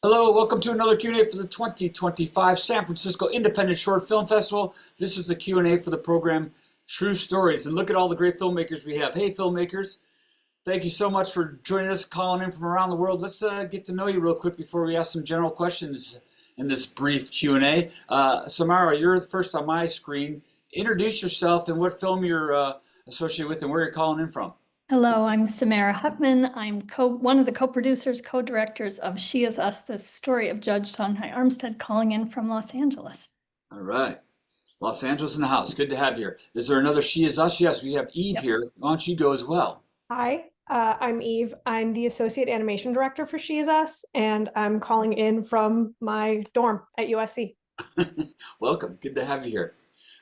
Hello, welcome to another Q&A for the 2025 San Francisco Independent Short Film Festival. This is the Q&A for the program True Stories. And look at all the great filmmakers we have. Hey, filmmakers, thank you so much for joining us, calling in from around the world. Let's get to know you real quick before we ask some general questions in this brief Q&A. Samara, you're first on my screen. Introduce yourself and what film you're associated with and where you're calling in from. Hello, I'm Samara Hutman. I'm one of the co-producers, co-directors of She Is Us, the story of Judge Songhai Armstead, calling in from Los Angeles. All right. Los Angeles in the house. Good to have you here. Is there another She Is Us? Yes, we have Eve Yep. here. Why don't you go as well? Hi, I'm Eve. I'm the Associate Animation Director for She Is Us, and I'm calling in from my dorm at USC. Welcome. Good to have you here.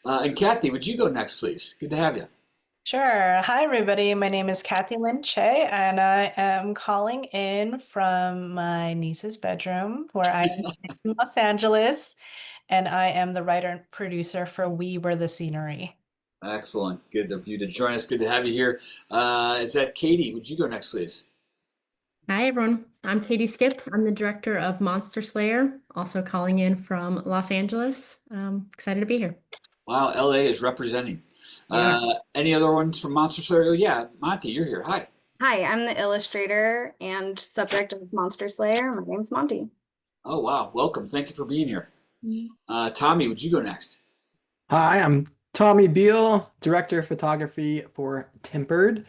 And Kathy, would you go next, please? Good to have you. Sure. Hi, everybody. My name is Kathy Lynn Che, and I am calling in from my niece's bedroom where I am in Los Angeles, and I am the writer and producer for We Were the Scenery. Excellent. Good of you to join us. Good to have you here. Is that Katie? Would you go next, please? Hi, everyone. I'm Katie Skip. I'm the director of Monster Slayer, also calling in from Los Angeles. Excited to be here. Wow, LA is representing. Yeah. Any other ones from Monster Slayer? Oh, yeah, Monty, you're here. Hi. Hi, I'm the illustrator and subject of Monster Slayer. My name's Monty. Oh, wow. Welcome. Thank you for being here. Tommy, would you go next? Hi, I'm Tommy Beal, director of photography for Tempered,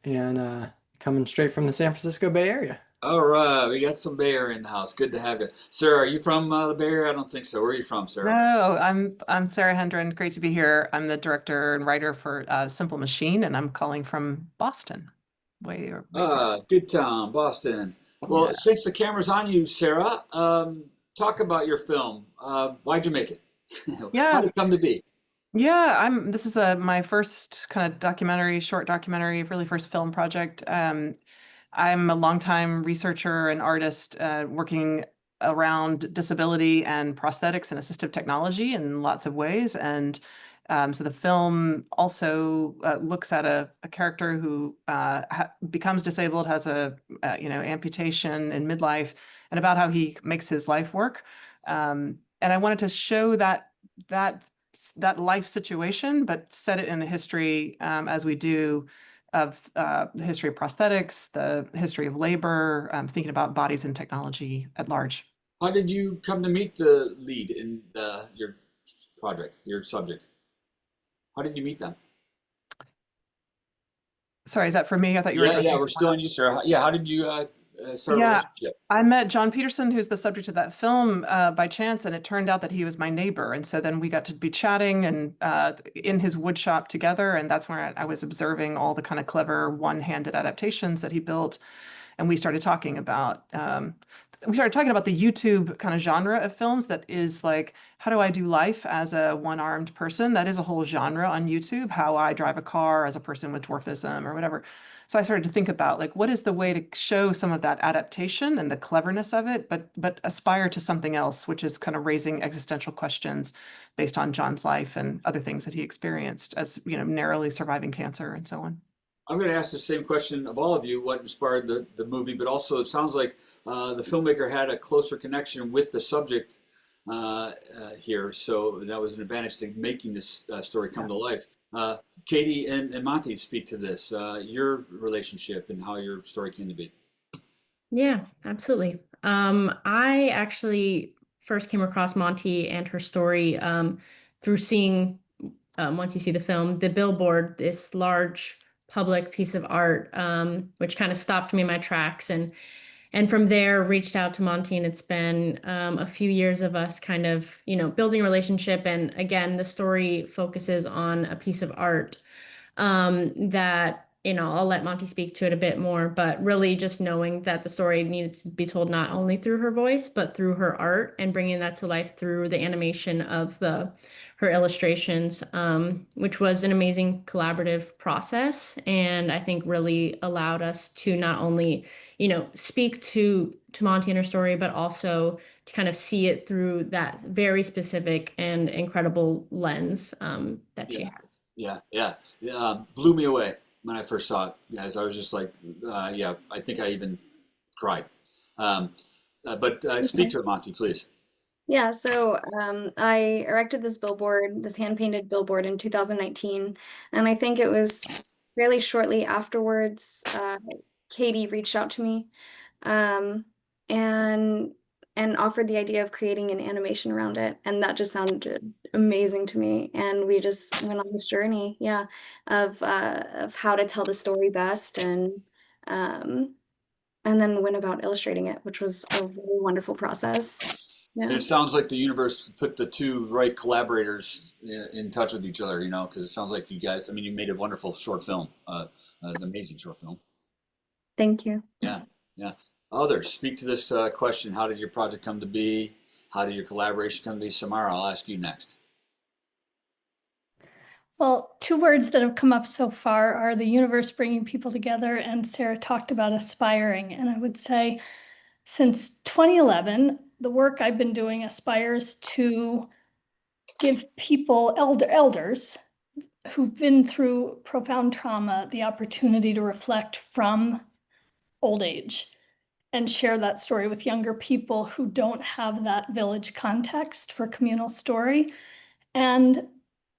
and coming straight from the San Francisco Bay Area. All right, we got some Bay Area in the house. Good to have you. Sarah, are you from the Bay Area? I don't think so. Where are you from, Sarah? No, I'm Sarah Hendren. Great to be here. I'm the director and writer for Simple Machine, and I'm calling from Boston. Good town, Boston. Well, Yeah. since the camera's on you, Sarah, talk about your film. Why'd you make it? Yeah. How'd it come to be? Yeah, this is my first kind of documentary, short documentary, really first film project. I'm a longtime researcher and artist working around disability and prosthetics and assistive technology in lots of ways. And so the film also looks at a character who becomes disabled, has a amputation in midlife, and about how he makes his life work. And I wanted to show that life situation, but set it in a history as we do of the history of prosthetics, the history of labor, thinking about bodies and technology at large. How did you come to meet the lead in your project, your subject? How did you meet them? Sorry, is that for me? I thought you were Yeah, addressing we're still on you, Sarah. Yeah, how did you start a Yeah, relationship? I met John Peterson, who's the subject of that film, by chance, and it turned out that he was my neighbor. And so then we got to be chatting and in his wood shop together. And that's where I was observing all the kind of clever one-handed adaptations that he built. And we started talking about the YouTube kind of genre of films that is like, how do I do life as a one-armed person? That is a whole genre on YouTube, how I drive a car as a person with dwarfism or whatever. So I started to think about like, what is the way to show some of that adaptation and the cleverness of it, but aspire to something else, which is kind of raising existential questions based on John's life and other things that he experienced as, narrowly surviving cancer and so on. I'm going to ask the same question of all of you, what inspired the movie, but also it sounds like the filmmaker had a closer connection with the subject here, so that was an advantage to making this story come to life. Katie and Monty, speak to this, your relationship and how your story came to be. Yeah, absolutely. I actually first came across Monty and her story through seeing, once you see the film, the billboard, this large public piece of art, which kind of stopped me in my tracks. And from there, reached out to Monty, and it's been a few years of us kind of, building a relationship. And again, the story focuses on a piece of art that, I'll let Monty speak to it a bit more, but really just knowing that the story needed to be told not only through her voice, but through her art and bringing that to life through the animation of her illustrations, which was an amazing collaborative process. And I think really allowed us to not only, speak to Monty and her story, but also to kind of see it through that very specific and incredible lens that she has. Yeah. Blew me away when I first saw it, guys. I was just like, yeah, I think I even cried. But speak to it, Monty, please. Yeah, so I erected this billboard, this hand-painted billboard in 2019, and I think it was fairly shortly afterwards, Katie reached out to me, um, and offered the idea of creating an animation around it, and that just sounded amazing to me. And we just went on this journey, yeah, of how to tell the story best, um, and then went about illustrating it, which was a really wonderful process. And Yeah. it sounds like the universe put the two right collaborators in touch with each other, because it sounds like you guys, I mean, you made a wonderful short film, an amazing short film. Thank you. Yeah, yeah. Others, speak to this question. How did your project come to be? How did your collaboration come to be? Samara, I'll ask you next. Well, two words that have come up so far are the universe bringing people together, and Sarah talked about aspiring. And I would say since 2011, the work I've been doing aspires to give people, elders who've been through profound trauma, the opportunity to reflect from old age and share that story with younger people who don't have that village context for communal story. And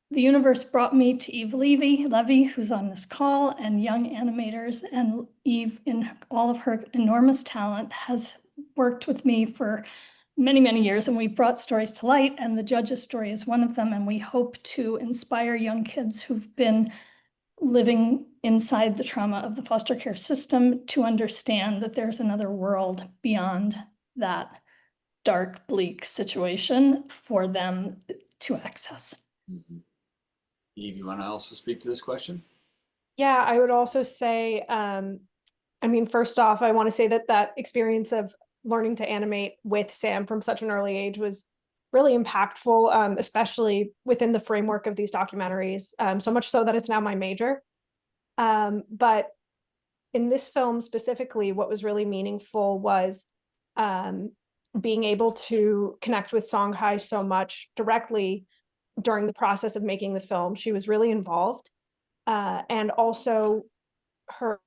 the universe brought me to Eve Levy, who's on this call, and young animators. And Eve, in all of her enormous talent, has worked with me for many, many years, and we brought stories to light, and the Judge's story is one of them. And we hope to inspire young kids who've been living inside the trauma of the foster care system to understand that there's another world beyond that dark, bleak situation for them to access. Mm-hmm. Eve, you want to also speak to this question? Yeah, I would also say, I mean, first off, I want to say that experience of learning to animate with Sam from such an early age was really impactful, especially within the framework of these documentaries, so much so that it's now my major. But in this film specifically, what was really meaningful was being able to connect with Songhai so much directly during the process of making the film. She was really involved. And also her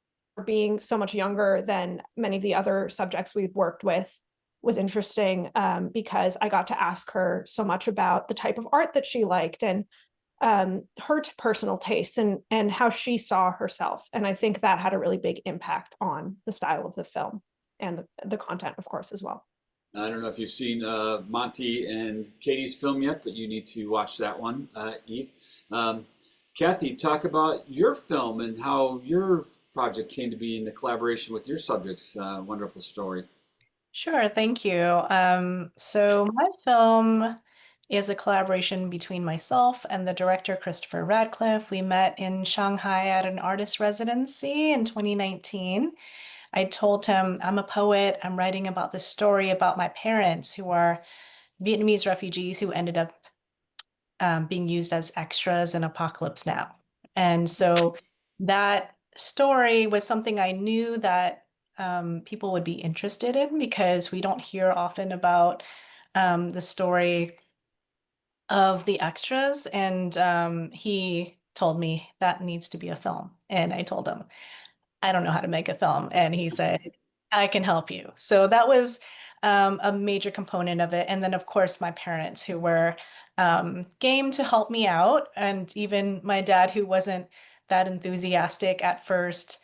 being so much younger than many of the other subjects we've worked with was interesting, because I got to ask her so much about the type of art that she liked and her personal tastes and how she saw herself. And I think that had a really big impact on the style of the film and the content, of course, as well. I don't know if you've seen Monty and Katie's film yet, but you need to watch that one, Eve. Kathy, talk about your film and how your project came to be in the collaboration with your subjects. Wonderful story. Sure, thank you. So my film is a collaboration between myself and the director, Christopher Radcliffe. We met in Shanghai at an artist residency in 2019. I told him, I'm a poet. I'm writing about this story about my parents who are Vietnamese refugees who ended up being used as extras in Apocalypse Now. And so that story was something I knew that people would be interested in, because we don't hear often about the story of the extras. And he told me that needs to be a film. And I told him, I don't know how to make a film. And he said, I can help you. So that was a major component of it. And then, of course, my parents, who were game to help me out. And even my dad, who wasn't that enthusiastic at first,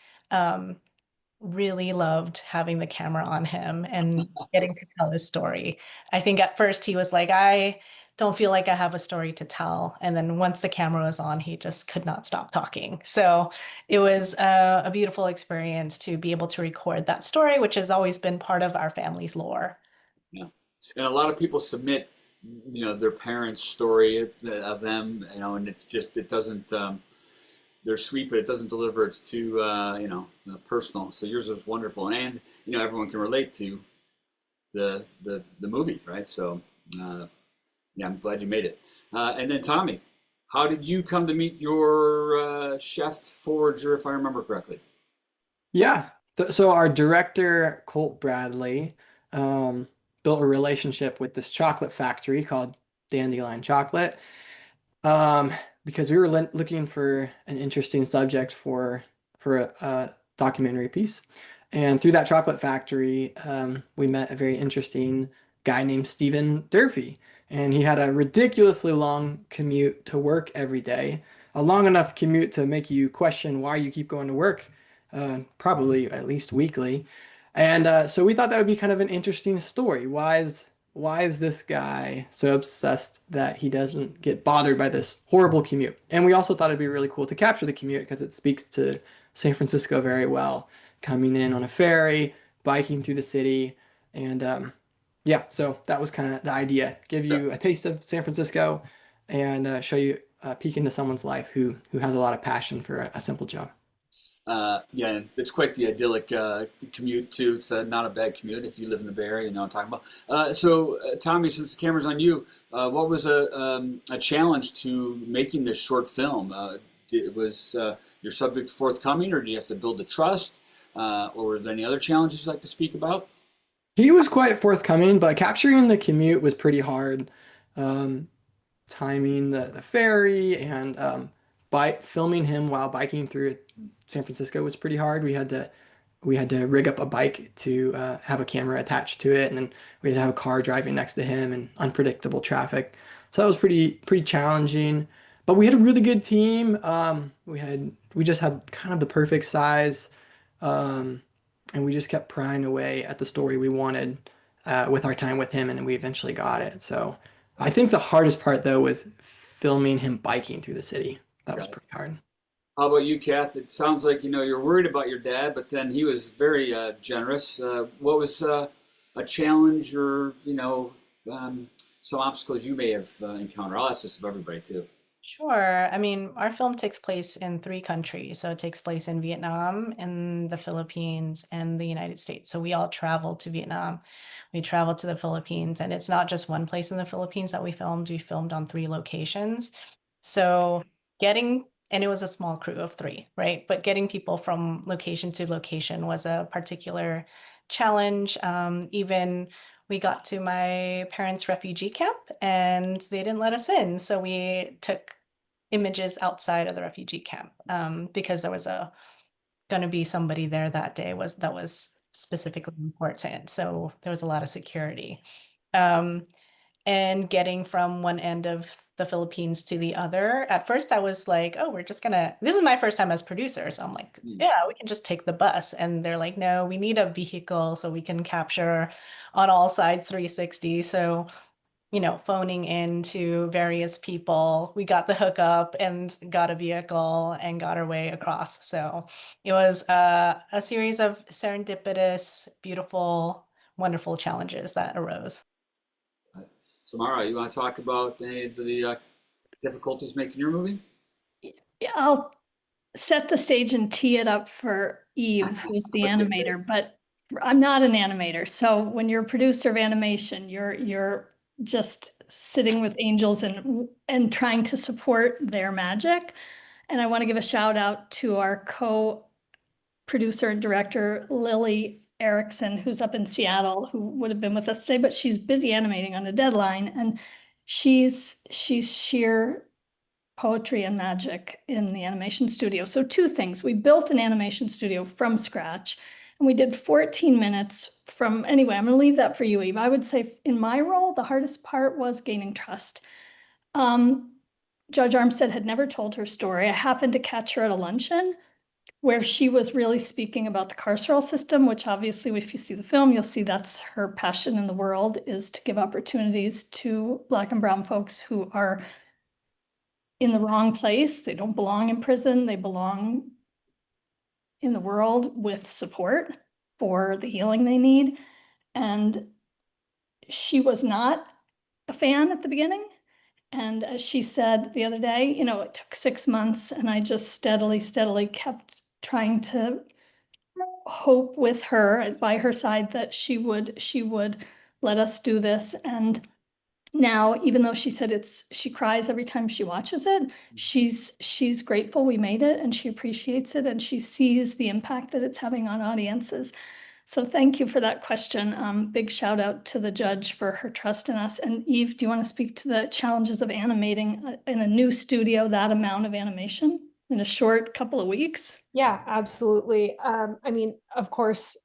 really loved having the camera on him and getting to tell his story. I think at first he was like, I don't feel like I have a story to tell. And then once the camera was on, he just could not stop talking. So it was a beautiful experience to be able to record that story, which has always been part of our family's lore. Yeah. And a lot of people submit, their parents' story of them, and it's just, it doesn't, they're sweet, but it doesn't deliver. It's too, personal. So yours was wonderful. And, everyone can relate to the movie, right? So, yeah, I'm glad you made it. And then Tommy, how did you come to meet your chef forager, if I remember correctly? Yeah. So our director, Colt Bradley, built a relationship with this chocolate factory called Dandelion Chocolate, because we were looking for an interesting subject for a documentary piece. And through that chocolate factory, we met a very interesting guy named Stephen Durfee. And he had a ridiculously long commute to work every day, a long enough commute to make you question why you keep going to work, probably at least weekly. And so we thought that would be kind of an interesting story. Why is this guy so obsessed that he doesn't get bothered by this horrible commute? And we also thought it'd be really cool to capture the commute because it speaks to San Francisco very well, coming in on a ferry, biking through the city, and yeah, so that was kind of the idea. Give you a taste of San Francisco and show you a peek into someone's life who has a lot of passion for a simple job. Yeah, it's quite the idyllic commute too. It's not a bad commute if you live in the Bay Area. You know what I'm talking about. So, Tommy, since the camera's on you, what was a challenge to making this short film? Was your subject forthcoming, or do you have to build the trust? Or were there any other challenges you'd like to speak about? He was quite forthcoming, but capturing the commute was pretty hard. Um, Timing the ferry and filming him while biking through San Francisco was pretty hard. We had to rig up a bike to have a camera attached to it, and then we had to have a car driving next to him and unpredictable traffic. So that was pretty challenging. But we had a really good team. We just had kind of the perfect size, and we just kept prying away at the story we wanted with our time with him, and we eventually got it. So I think the hardest part though was filming him biking through the city. That was pretty hard. How about you, Kath? It sounds like you're worried about your dad, but then he was very generous. What was a challenge or some obstacles you may have encountered? I'll ask this of everybody too. Sure. I mean, our film takes place in 3 countries. So it takes place in Vietnam, in the Philippines, and the United States. So we all traveled to Vietnam. We traveled to the Philippines, and it's not just one place in the Philippines that we filmed. We filmed on 3 locations. So and it was a small crew of 3, right? But getting people from location to location was a particular challenge. Even we got to my parents' refugee camp and they didn't let us in. So we took images outside of the refugee camp because there was going to be somebody there that day that was specifically important. So there was a lot of security. And getting from one end of the Philippines to the other, at first I was like, oh, this is my first time as producer. So I'm like, yeah, we can just take the bus. And they're like, no, we need a vehicle so we can capture on all sides 360. So, phoning into various people, we got the hookup and got a vehicle and got our way across. So it was a series of serendipitous, beautiful, wonderful challenges that arose. Samara, you want to talk about any of the difficulties making your movie? Yeah, I'll set the stage and tee it up for Eve, who's the animator, but I'm not an animator. So when you're a producer of animation, you're just sitting with angels and trying to support their magic. And I want to give a shout out to our co-producer and director, Lily Erickson, who's up in Seattle, who would have been with us today, but she's busy animating on a deadline, and she's sheer poetry and magic in the animation studio. So 2 things. We built an animation studio from scratch, and we did 14 minutes anyway, I'm going to leave that for you, Eve. I would say in my role, the hardest part was gaining trust. Judge Armstead had never told her story. I happened to catch her at a luncheon where she was really speaking about the carceral system, which obviously, if you see the film, you'll see that's her passion in the world, is to give opportunities to Black and brown folks who are in the wrong place. They don't belong in prison. They belong in the world with support for the healing they need. And she was not a fan at the beginning. And as she said the other day, it took 6 months, and I just steadily kept trying to hope with her by her side that she would let us do this. And now, even though she said she cries every time she watches it, she's grateful we made it, and she appreciates it, and she sees the impact that it's having on audiences. So thank you for that question. Big shout out to the judge for her trust in us. And Eve, do you want to speak to the challenges of animating in a new studio, that amount of animation? in a short couple of weeks? Yeah, absolutely. I mean, of course,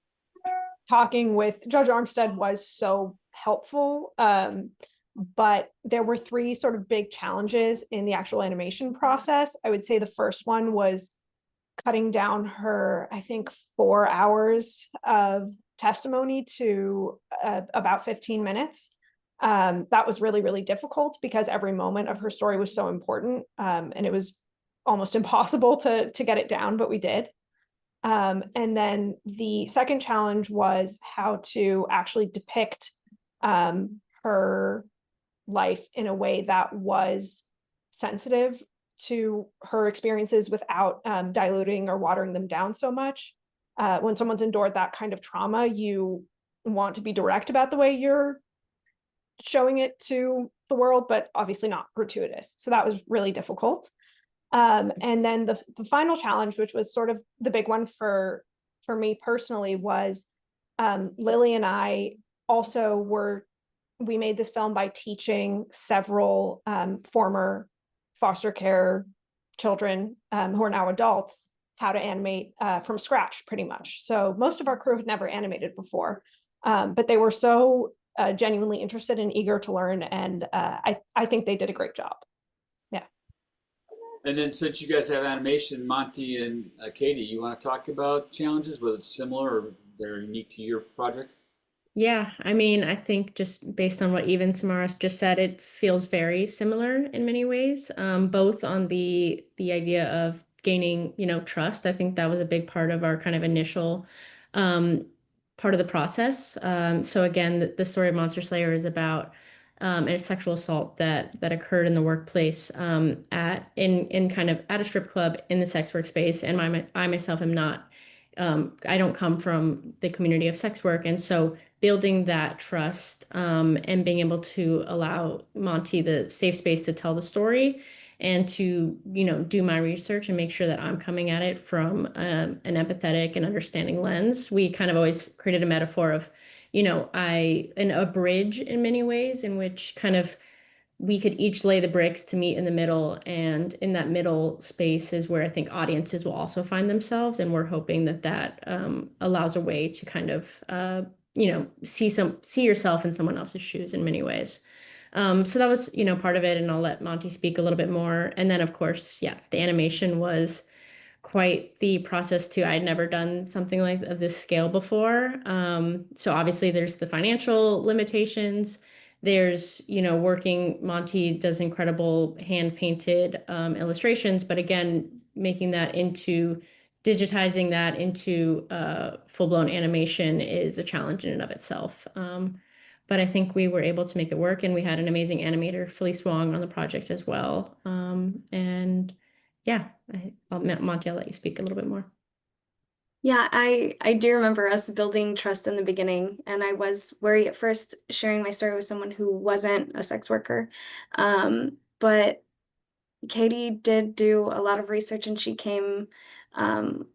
talking with Judge Armstead was so helpful. But there were three sort of big challenges in the actual animation process. I would say the first one was cutting down her, I think, 4 hours of testimony to about 15 minutes. That was really, really difficult because every moment of her story was so important, and it was almost impossible to get it down, but we did. And then the second challenge was how to actually depict her life in a way that was sensitive to her experiences without diluting or watering them down so much. When someone's endured that kind of trauma, you want to be direct about the way you're showing it to the world, but obviously not gratuitous. So that was really difficult. And then the final challenge, which was sort of the big one for me personally, was Lily and I also we made this film by teaching several former foster care children who are now adults how to animate from scratch, pretty much. So most of our crew had never animated before, but they were so genuinely interested and eager to learn, and I think they did a great job. Yeah. And then since you guys have animation, Monty and Katie, you want to talk about challenges, whether it's similar or they're unique to your project? Yeah, I mean, I think just based on what even Samara just said, it feels very similar in many ways, both on the idea of gaining, trust. I think that was a big part of our kind of initial um, part of the process. So again, the story of Monster Slayer is about a sexual assault that occurred in the workplace in kind of at a strip club in the sex work space, and I myself am not. I don't come from the community of sex work, and so building that trust and being able to allow Monty the safe space to tell the story and to, do my research and make sure that I'm coming at it from an empathetic and understanding lens. We kind of always created a metaphor of, a bridge in many ways in which kind of we could each lay the bricks to meet in the middle. And in that middle space is where I think audiences will also find themselves. And we're hoping that allows a way to kind of, see yourself in someone else's shoes in many ways. So that was, part of it. And I'll let Monty speak a little bit more. And then, of course, yeah, the animation was quite the process too. I'd never done something like of this scale before. So obviously there's the financial limitations. There's, Monty does incredible hand painted illustrations, but again, digitizing that into full blown animation is a challenge in and of itself. But I think we were able to make it work, and we had an amazing animator, Felice Wong, on the project as well. And yeah, Monty, I'll let you speak a little bit more. Yeah, I do remember us building trust in the beginning, and I was wary at first sharing my story with someone who wasn't a sex worker. But Katie did do a lot of research, and she came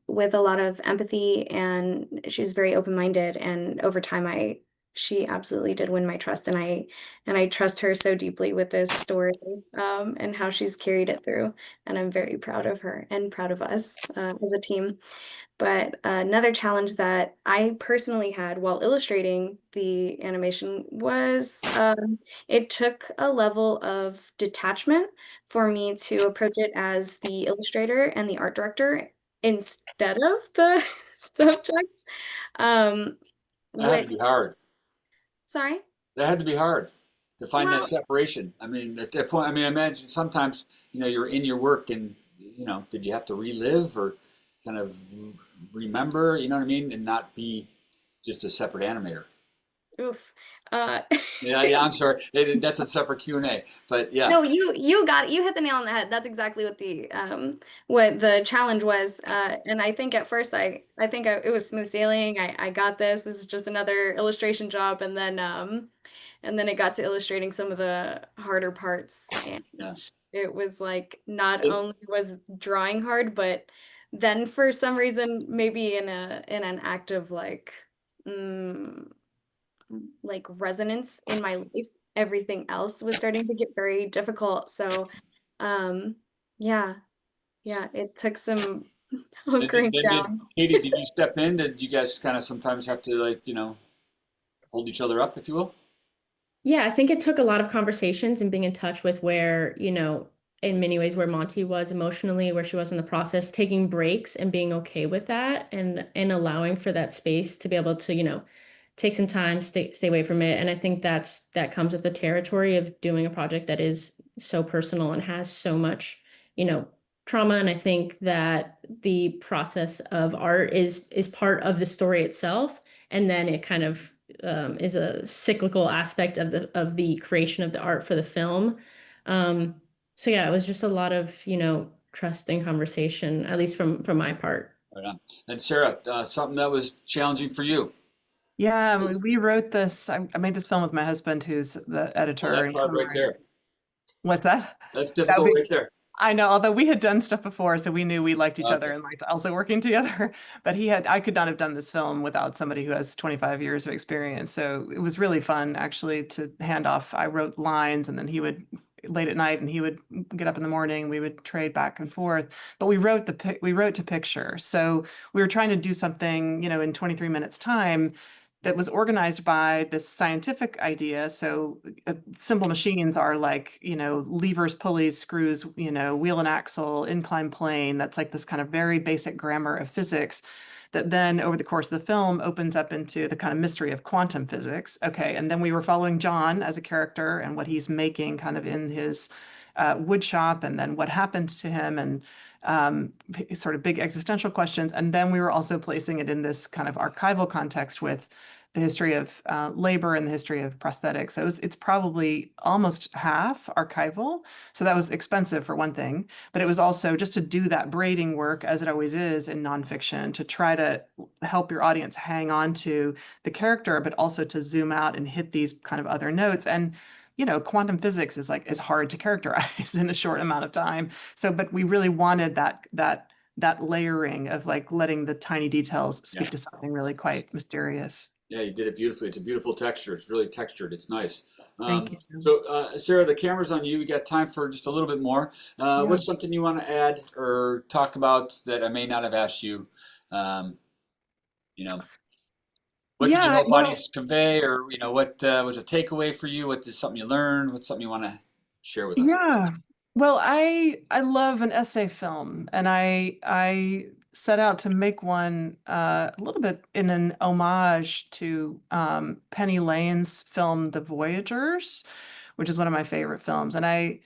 with a lot of empathy, and she was very open-minded. And over time, she absolutely did win my trust, and I trust her so deeply with this story and how she's carried it through. And I'm very proud of her and proud of us as a team. But another challenge that I personally had while illustrating the animation was it took a level of detachment for me to approach it as the illustrator and the art director instead of the subject. Um, That had to be hard. Sorry? That had to be hard to find Well, that separation. I mean, at that point, I mean, I imagine sometimes, you're in your work and, did you have to relive or kind of remember, you know what I mean, and not be just a separate animator? oof. Yeah, I'm sorry. That's a separate Q&A, but yeah. No, you got it. You hit the nail on the head. That's exactly what the challenge was. And I think at first I think it was smooth sailing. I got this. This is just another illustration job, and then it got to illustrating some of the harder parts, and Yeah. it was like not It- only was drawing hard, but then for some reason, maybe in an act of like resonance in my life, everything else was starting to get very difficult. So, yeah, yeah, it took some And hunkering down. Katie, did you step in? Did you guys kind of sometimes have to like, hold each other up, if you will? Yeah, I think it took a lot of conversations and being in touch with where, in many ways where Monty was emotionally, where she was in the process, taking breaks and being okay with that and allowing for that space to be able to, take some time, stay away from it. And I think that comes with the territory of doing a project that is so personal and has so much, trauma. And I think that the process of art is part of the story itself. And then it kind of is a cyclical aspect of the creation of the art for the film. So yeah, it was just a lot of, trust and conversation, at least from my part. Right on. And Sarah, something that was challenging for you. Yeah, we wrote this. I made this film with my husband, who's the editor Well, that and part right co-writer. there. What's that? That's That would difficult be, right there. I know, although we had done stuff before, so we knew we liked each other Okay. and liked also working together. But I could not have done this film without somebody who has 25 years of experience. So it was really fun actually to hand off. I wrote lines and then he would late at night and he would get up in the morning. We would trade back and forth. But we wrote to picture. So we were trying to do something, in 23 minutes time that was organized by this scientific idea. So simple machines are like, levers, pulleys, screws, wheel and axle, inclined plane. That's like this kind of very basic grammar of physics that then over the course of the film opens up into the kind of mystery of quantum physics. Okay, and then we were following John as a character and what he's making kind of in his wood shop, and then what happened to him, and sort of big existential questions. And then we were also placing it in this kind of archival context with the history of labor and the history of prosthetics. So it's probably almost half archival. So that was expensive for one thing, but it was also just to do that braiding work, as it always is in nonfiction, to try to help your audience hang on to the character, but also to zoom out and hit these kind of other notes. And quantum physics is hard to characterize in a short amount of time. So, but we really wanted that layering of like letting the tiny details speak to something really quite mysterious. Yeah, you did it beautifully. It's a beautiful texture. It's really textured. It's nice. Thank you. So, Sarah, the camera's on you. We got time for just a little bit more. Yeah. What's something you want to add or talk about that I may not have asked you? What did you Yeah, help well, audience convey, or what was a takeaway for you? What is something you learned? What's something you want to share with us? yeah. Well, I love an essay film, and I set out to make one a little bit in an homage to Penny Lane's film The Voyagers, which is one of my favorite films. And I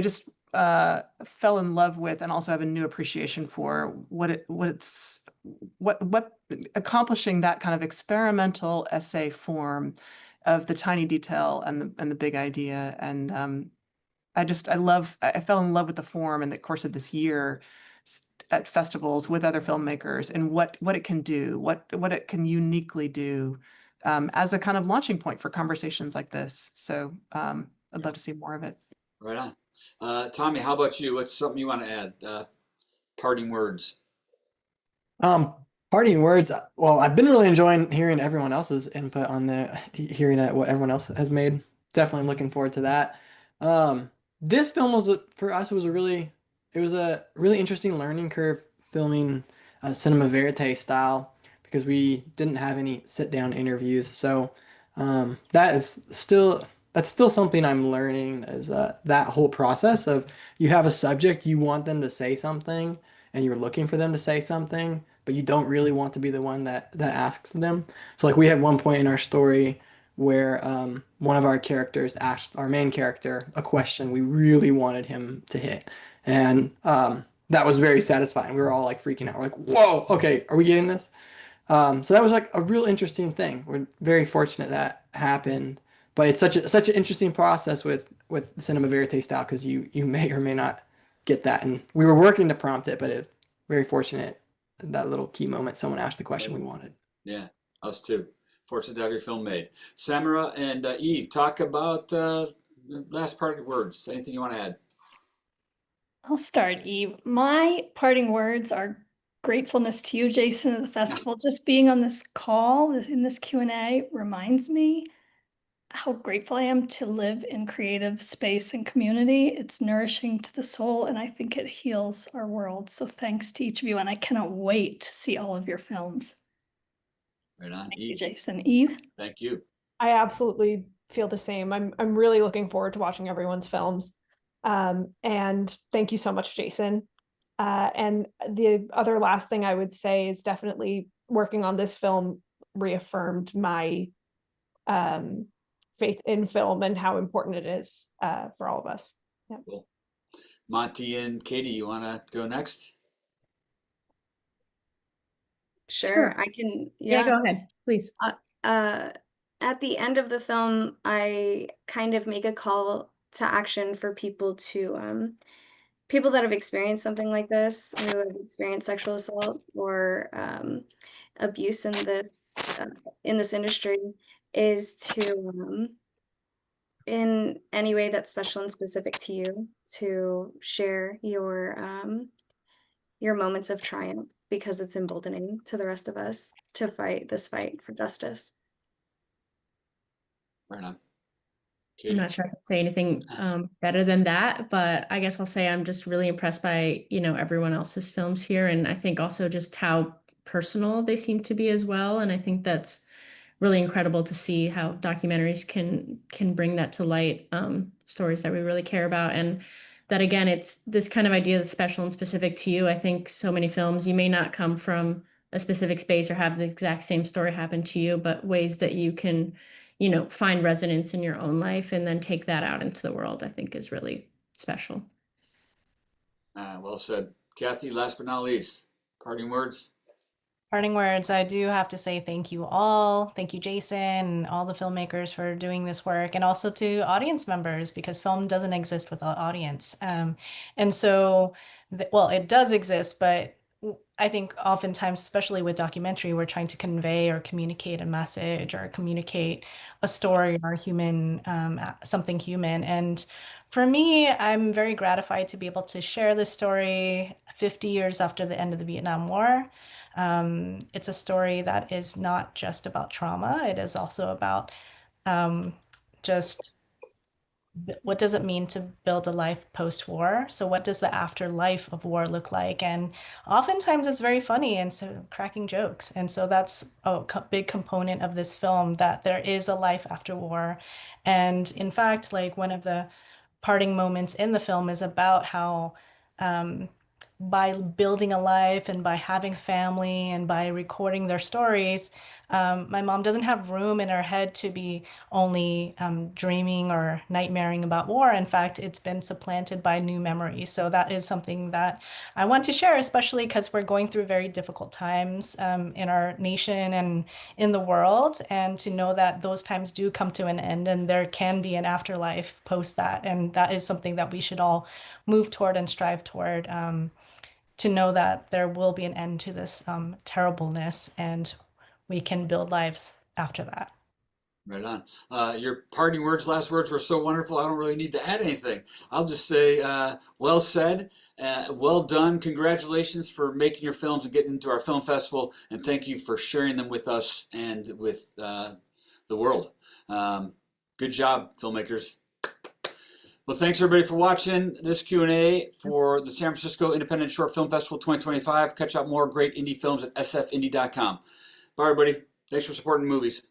just fell in love with and also have a new appreciation for what accomplishing that kind of experimental essay form of the tiny detail and the big idea. And I fell in love with the form in the course of this year at festivals with other filmmakers, and what it can do, what it can uniquely do as a kind of launching point for conversations like this. So I'd love to see more of it. Right on. Tommy, how about you? What's something you want to add? Parting words. Parting words. Well, I've been really enjoying hearing everyone else's input on hearing what everyone else has made. Definitely looking forward to that. This film for us, it was a really interesting learning curve filming cinema verite style, because we didn't have any sit down interviews. So that's still something I'm learning, is that whole process of, you have a subject, you want them to say something and you're looking for them to say something, but you don't really want to be the one that asks them. So like we had one point in our story where one of our characters asked our main character a question we really wanted him to hit. And that was very satisfying. We were all like freaking out. We're like, whoa, okay, are we getting this? So that was like a real interesting thing. We're very fortunate that happened. But it's such an interesting process with cinema verite style, because you may or may not get that. And we were working to prompt it, but it's very fortunate that little key moment someone asked the question we wanted. Yeah, us too. Fortunate to have your film made. Samara and Eve, talk about the last parting words. Anything you want to add? I'll start, Eve. My parting words are gratefulness to you, Jason, of the festival. Just being on this call, in this Q&A, reminds me how grateful I am to live in creative space and community. It's nourishing to the soul, and I think it heals our world. So thanks to each of you, and I cannot wait to see all of your films. Right on. Thank you, Eve, Jason. Eve? thank you. I absolutely feel the same. I'm really looking forward to watching everyone's films. And thank you so much, Jason. And the other last thing I would say is definitely working on this film reaffirmed my faith in film and how important it is for all of us. Yeah. Cool. Monty and Katie, you want to go next? Sure, I can, Yeah, go ahead, please. At the end of the film, I kind of make a call to action for people people that have experienced something like this, who have experienced sexual assault or abuse in this industry, is to in any way that's special and specific to you, to share your moments of triumph, because it's emboldening to the rest of us to fight this fight for justice. Right on. I'm Katie? not sure I can say anything better than that, but I guess I'll say I'm just really impressed by, everyone else's films here. And I think also just how personal they seem to be as well. And I think that's really incredible to see how documentaries can bring that to light, stories that we really care about. And that again, it's this kind of idea that's special and specific to you. I think so many films, you may not come from a specific space or have the exact same story happen to you, but ways that you can, find resonance in your own life and then take that out into the world, I think is really special. Well said. Kathy, last but not least, parting words? Parting words, I do have to say thank you all. Thank you, Jason, and all the filmmakers for doing this work, and also to audience members, because film doesn't exist without audience. And so, well, it does exist, but I think oftentimes, especially with documentary, we're trying to convey or communicate a message or communicate a story or something human. And for me, I'm very gratified to be able to share this story 50 years after the end of the Vietnam War. It's a story that is not just about trauma. It is also about just what does it mean to build a life post-war? So what does the afterlife of war look like? And oftentimes it's very funny and so cracking jokes. And so that's a big component of this film, that there is a life after war. And in fact, like one of the parting moments in the film is about how by building a life and by having family and by recording their stories, my mom doesn't have room in her head to be only dreaming or nightmaring about war. In fact, it's been supplanted by new memories. So that is something that I want to share, especially because we're going through very difficult times in our nation and in the world. And to know that those times do come to an end and there can be an afterlife post that. And that is something that we should all move toward and strive toward. To know that there will be an end to this terribleness and we can build lives after that. Right on. Your parting words, last words were so wonderful. I don't really need to add anything. I'll just say, well said, well done. Congratulations for making your films and getting into our film festival, and thank you for sharing them with us and with the world. Good job, filmmakers. Well, thanks everybody for watching this Q&A for the San Francisco Independent Short Film Festival 2025. Catch out more great indie films at sfindie.com. Bye, everybody. Thanks for supporting movies.